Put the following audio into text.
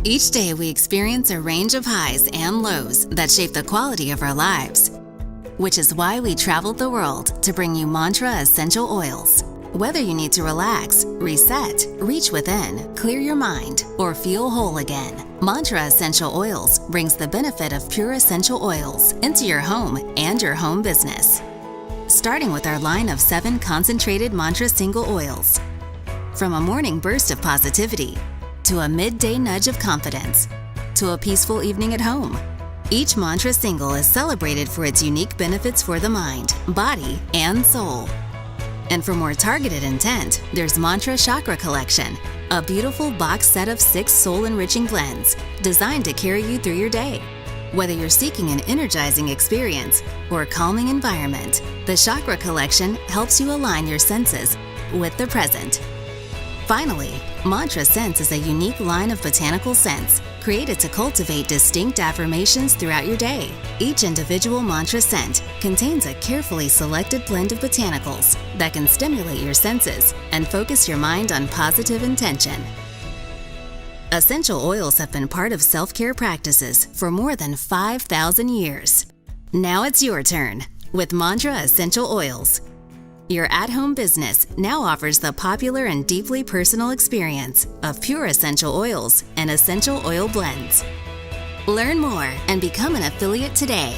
Each day we experience a range of highs and lows that shape the quality of our lives, which is why we traveled the world to bring you Mantra Essential Oils. Whether you need to relax, reset, reach within, clear your mind, or feel whole again, Mantra Essential Oils brings the benefit of pure essential oils into your home and your home business. Starting with our line of 7 concentrated Mantra single oils. From a morning burst of positivity, to a midday nudge of confidence, to a peaceful evening at home, each Mantra single is celebrated for its unique benefits for the mind, body, and soul. And for more targeted intent, there's Mantra Chakra Collection, a beautiful box set of 6 soul-enriching blends designed to carry you through your day. Whether you're seeking an energizing experience or a calming environment, the Chakra Collection helps you align your senses with the present. Finally, Mantra Scents is a unique line of botanical scents created to cultivate distinct affirmations throughout your day. Each individual Mantra scent contains a carefully selected blend of botanicals that can stimulate your senses and focus your mind on positive intention. Essential oils have been part of self-care practices for more than 5,000 years. Now it's your turn with Mantra Essential Oils. Your at-home business now offers the popular and deeply personal experience of pure essential oils and essential oil blends. Learn more and become an affiliate today